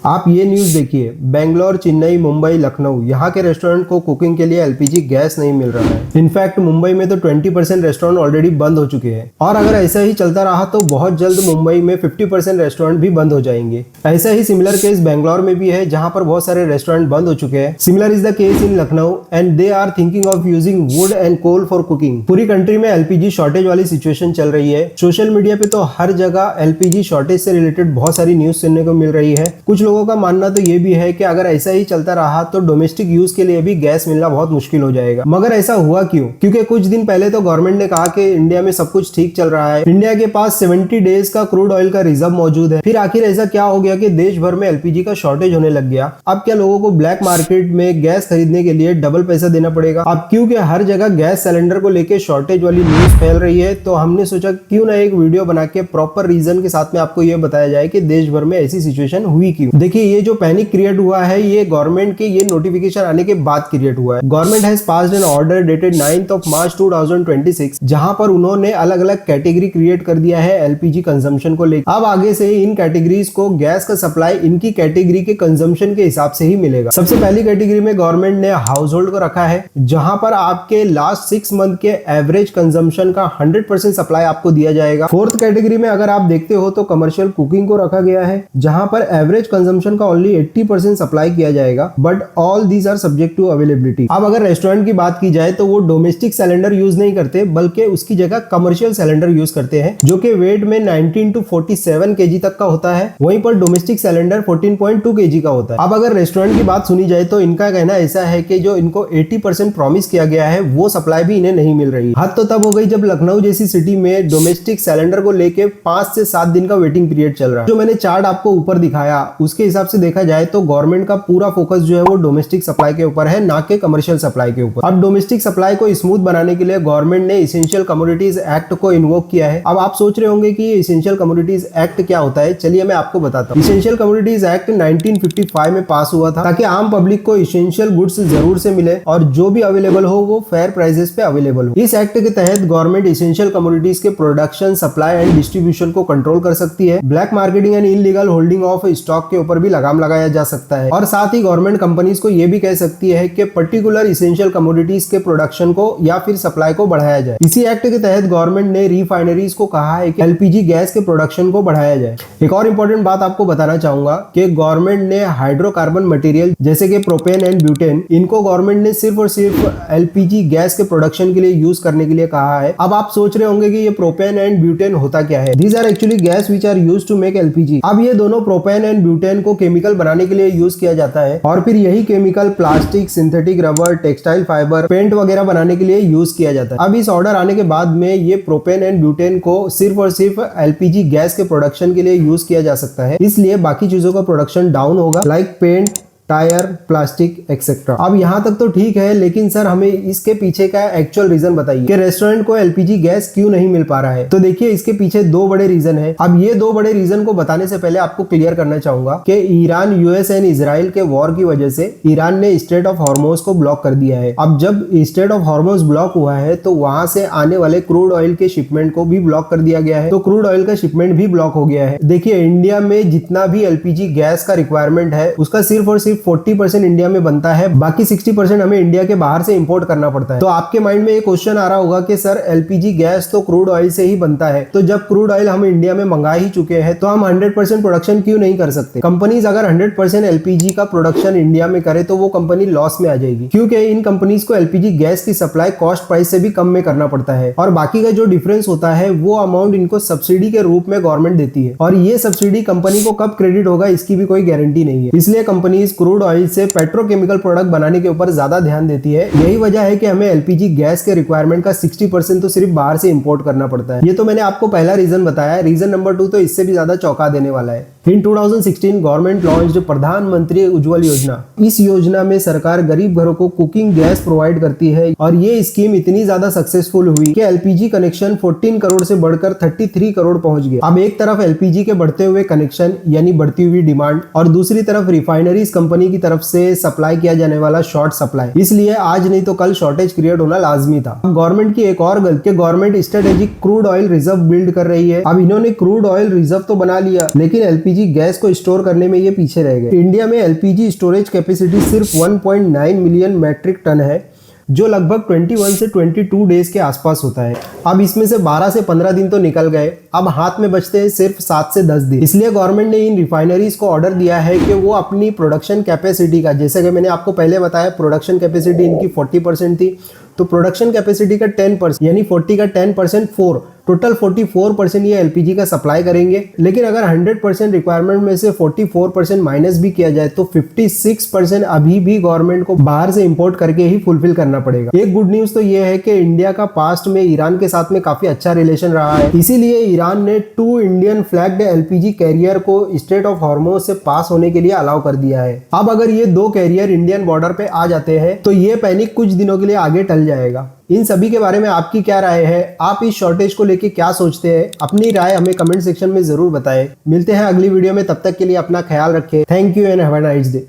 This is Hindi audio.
आप ये न्यूज देखिए, बेंगलोर, चेन्नई, मुंबई, लखनऊ, यहाँ के रेस्टोरेंट को कुकिंग के लिए एलपीजी गैस नहीं मिल रहा है। इनफैक्ट मुंबई में तो 20% रेस्टोरेंट ऑलरेडी बंद हो चुके हैं और अगर ऐसा ही चलता रहा तो बहुत जल्द मुंबई में 50% रेस्टोरेंट भी बंद हो जाएंगे। ऐसा ही सिमिलर केस बेंगलोर में भी है, जहां पर बहुत सारे रेस्टोरेंट बंद हो चुके हैं। Similar is the case in Lucknow and they are thinking of using wood and coal for cooking. पूरी कंट्री में एलपीजी शॉर्टेज वाली सिचुएशन चल रही है। सोशल मीडिया पे तो हर जगह एलपीजी शॉर्टेज से रिलेटेड बहुत सारी न्यूज सुनने को मिल रही है। कुछ लोगों का मानना तो ये भी है कि अगर ऐसा ही चलता रहा तो डोमेस्टिक यूज के लिए भी गैस मिलना बहुत मुश्किल हो जाएगा। मगर ऐसा हुआ क्यों? क्योंकि कुछ दिन पहले तो गवर्नमेंट ने कहा कि इंडिया में सब कुछ ठीक चल रहा है, इंडिया के पास 70 डेज का क्रूड ऑयल का रिजर्व मौजूद है। फिर आखिर ऐसा क्या हो गया कि देश भर में एलपीजी का शॉर्टेज होने लग गया? अब क्या लोगों को ब्लैक मार्केट में गैस खरीदने के लिए डबल पैसा देना पड़ेगा? अब क्योंकि हर जगह गैस सिलेंडर को लेकर शॉर्टेज वाली न्यूज फैल रही है, तो हमने सोचा क्यों ना एक वीडियो बना के प्रॉपर रीजन के साथ में आपको ये बताया जाए कि देश भर में ऐसी सिचुएशन हुई क्यों। देखिए, ये जो पैनिक क्रिएट हुआ है ये गवर्नमेंट के ये नोटिफिकेशन आने के बाद क्रिएट हुआ है। Government has passed an order dated 9th of March 2026, जहां पर उन्होंने अलग अलग कैटेगरी क्रिएट कर दिया है एलपीजी कंजम्पशन को लेकर। अब आगे से इन कैटेगरीज को गैस का सप्लाई इनकी कैटेगरी के कंजम्पशन के हिसाब से ही मिलेगा। सबसे पहली कैटेगरी में गवर्नमेंट ने हाउस होल्ड को रखा है, जहां पर आपके लास्ट 6 मंथ के एवरेज कंजम्पशन का 100% सप्लाई आपको दिया जाएगा। फोर्थ कैटेगरी में अगर आप देखते हो तो कमर्शियल कुकिंग को रखा गया है, जहां पर एवरेज कंजम्पशन का ओनली 80% सप्लाई किया जाएगा, but all these are subject to availability. अब अगर रेस्टोरेंट की बात की जाए तो वो डोमेस्टिक सिलेंडर यूज नहीं करते, बल्कि उसकी जगह कमर्शियल सिलेंडर यूज करते हैं, जो कि वेट में 19 to 47 केजी तक का होता है। वहीं पर डोमेस्टिक सिलेंडर 14.2 केजी का होता है। अब अगर रेस्टोरेंट की बात सुनी जाए तो इनका कहना ऐसा है कि जो इनको 80% प्रॉमिस किया गया है वो सप्लाई भी इन्हें नहीं मिल रही। हद तो तब हो गई जब लखनऊ जैसी सिटी में डोमेस्टिक सिलेंडर को लेके 5 से 7 दिन का वेटिंग पीरियड चल रहा है। जो मैंने चार्ट आपको ऊपर दिखाया उसके हिसाब से देखा जाए तो गवर्नमेंट का पूरा फोकस जो है वो डोमेस्टिक सप्लाई के ऊपर है, ना कि कमर्शियल सप्लाई के ऊपर। अब डोमेस्टिक सप्लाई को स्मूथ बनाने के लिए गवर्नमेंट ने एसेंशियल कमोडिटीज एक्ट को इन्वोक किया है। अब आप सोच रहे होंगे कि ये एसेंशियल कमोडिटीज एक्ट क्या होता है। चलिए मैं आपको बताता हूँ। एसेंशियल कमोडिटीज एक्ट 1955 में पास हुआ था ताकि आम पब्लिक को एसेंशियल गुड्स जरूर से मिले और जो भी अवेलेबल हो वो फेयर प्राइसेस पे अवेलेबल हो। इस एक्ट के तहत गवर्नमेंट एसेंशियल कमोडिटीज के प्रोडक्शन, सप्लाई एंड डिस्ट्रीब्यूशन को कंट्रोल कर सकती है। Black marketing and illegal holding of stock के ऊपर भी लगाम लगाया जा सकता है और साथ ही गवर्नमेंट कंपनीज को ये भी कह सकती है कि पर्टिकुलर एसेंशियल कमोडिटीज के प्रोडक्शन को या फिर सप्लाई को बढ़ाया जाए। इसी एक्ट के तहत गवर्नमेंट ने रिफाइनरीज को कहा है कि एलपीजी गैस के प्रोडक्शन को बढ़ाया जाए। एक और इंपॉर्टेंट बात आपको बताना चाहूंगा कि गवर्नमेंट ने हाइड्रोकार्बन मटेरियल जैसे कि प्रोपेन एंड ब्यूटेन, इनको गवर्नमेंट ने सिर्फ और सिर्फ एलपीजी गैस के प्रोडक्शन के लिए यूज करने के लिए कहा है। अब आप सोच रहे होंगे कि ये प्रोपेन एंड ब्यूटेन होता क्या है। These are actually gas which are used to make LPG. अब ये दोनों प्रोपेन एंड ब्यूटेन को केमिकल बनाने के लिए यूज किया जाता है और फिर यही chemical plastic, synthetic rubber, textile fibre, paint वगैरह बनाने के लिए यूज किया जाता है। अब इस ऑर्डर आने के बाद में ये प्रोपेन एंड ब्यूटेन को सिर्फ और सिर्फ एलपीजी गैस के प्रोडक्शन के लिए यूज किया जा सकता है, इसलिए बाकी चीजों का प्रोडक्शन डाउन होगा, like paint, tyre, plastic etcetera. अब यहाँ तक तो ठीक है, लेकिन सर हमें इसके पीछे का एक्चुअल रीजन बताइए कि रेस्टोरेंट को एलपीजी गैस क्यों नहीं मिल पा रहा है। तो देखिए, इसके पीछे 2 बड़े रीजन है। अब ये 2 बड़े रीजन को बताने से पहले आपको क्लियर करना चाहूंगा कि ईरान, यूएस एंड इजराइल के वॉर की वजह से ईरान ने स्ट्रेट ऑफ हॉर्मोज को ब्लॉक कर दिया है। अब जब स्ट्रेट ऑफ हॉर्मोज ब्लॉक हुआ है तो वहां से आने वाले क्रूड ऑयल के शिपमेंट को भी ब्लॉक कर दिया गया है, तो क्रूड ऑयल का शिपमेंट भी ब्लॉक हो गया है। देखिए, इंडिया में जितना भी एलपीजी गैस का रिक्वायरमेंट है उसका सिर्फ और सिर्फ 40% इंडिया में बनता है, बाकी 60% हमें इंडिया के बाहर से इंपोर्ट करना पड़ता है। तो आपके माइंड में ये क्वेश्चन आ रहा होगा कि सर एलपीजी गैस तो क्रूड ऑयल से ही बनता है, तो जब क्रूड ऑयल हम इंडिया में मंगा ही चुके हैं तो हम 100% प्रोडक्शन क्यों नहीं कर सकते। कंपनीज अगर 100% एलपीजी का प्रोडक्शन इंडिया में करे तो वो कंपनी लॉस में आ जाएगी, क्योंकि इन कंपनीज को एलपीजी गैस की सप्लाई कॉस्ट प्राइस से भी कम में करना पड़ता है और बाकी का जो डिफरेंस होता है वो अमाउंट इनको सब्सिडी के रूप में गवर्नमेंट देती है और ये सब्सिडी कंपनी को कब क्रेडिट होगा इसकी भी कोई गारंटी नहीं है। इसलिए कंपनीज क्रूड ऑयल से पेट्रोकेमिकल प्रोडक्ट बनाने के ऊपर ज्यादा ध्यान देती है। यही वजह है कि हमें एलपीजी गैस के रिक्वायरमेंट का 60% तो सिर्फ बाहर से इंपोर्ट करना पड़ता है। ये तो मैंने आपको पहला रीजन बताया। रीजन नंबर 2 तो इससे भी ज्यादा चौंका देने वाला है। इन 2016 गवर्नमेंट लॉन्च्ड प्रधानमंत्री उज्ज्वल योजना। इस योजना में सरकार गरीब घरों को कुकिंग गैस प्रोवाइड करती है और ये स्कीम इतनी ज्यादा सक्सेसफुल हुई कि एलपीजी कनेक्शन 14 करोड़ से बढ़कर 33 करोड़ पहुंच गए। अब एक तरफ एलपीजी के बढ़ते हुए कनेक्शन यानी बढ़ती हुई डिमांड और दूसरी तरफ रिफाइनरीज कंपनी की तरफ से सप्लाई किया जाने वाला शॉर्ट सप्लाई, इसलिए आज नहीं तो कल शॉर्टेज क्रिएट होना लाजमी था। गवर्नमेंट की एक और गलती, government strategic crude oil reserve build कर रही है। अब इन्होंने क्रूड ऑयल रिजर्व तो बना लिया, लेकिन एलपीजी एलपीजी गैस को स्टोर करने में ये पीछे रह गए। इंडिया में एलपीजी स्टोरेज कैपेसिटी सिर्फ 1.9 मिलियन मैट्रिक टन है, जो लगभग 21 से 22 डेज के आसपास होता है। अब इसमें से 12 से 15 दिन तो निकल गए, अब हाथ में बचते हैं सिर्फ 7 से 10 दिन। इसलिए गवर्नमेंट ने इन रिफाइनरीज को ऑर्डर दिया है कि वो अपनी प्रोडक्शन कैपेसिटी का, जैसे कि मैंने आपको पहले बताया प्रोडक्शन कैपेसिटी इनकी 40% थी, तो प्रोडक्शन कैपेसिटी का 10% यानी 40 का 10% 4, टोटल 44% ये एलपीजी का सप्लाई करेंगे। लेकिन अगर 100% रिक्वायरमेंट में से 44% माइनस भी किया जाए तो 56% अभी भी गवर्नमेंट को बाहर से इंपोर्ट करके ही फुलफिल करना पड़ेगा। एक गुड न्यूज तो ये है कि इंडिया का पास्ट में ईरान के साथ में काफी अच्छा रिलेशन रहा है, इसीलिए ईरान ने 2 इंडियन फ्लैग्ड एलपीजी कैरियर को स्ट्रेट ऑफ हॉर्मुज से पास होने के लिए अलाउ कर दिया है। अब अगर ये 2 कैरियर इंडियन बॉर्डर पे आ जाते हैं तो ये पैनिक कुछ दिनों के लिए आगे टल जाएगा। इन सभी के बारे में आपकी क्या राय है? आप इस शॉर्टेज को लेके क्या सोचते हैं? अपनी राय हमें कमेंट सेक्शन में जरूर बताएं। मिलते हैं अगली वीडियो में, तब तक के लिए अपना ख्याल रखें। Thank you and have a nice day.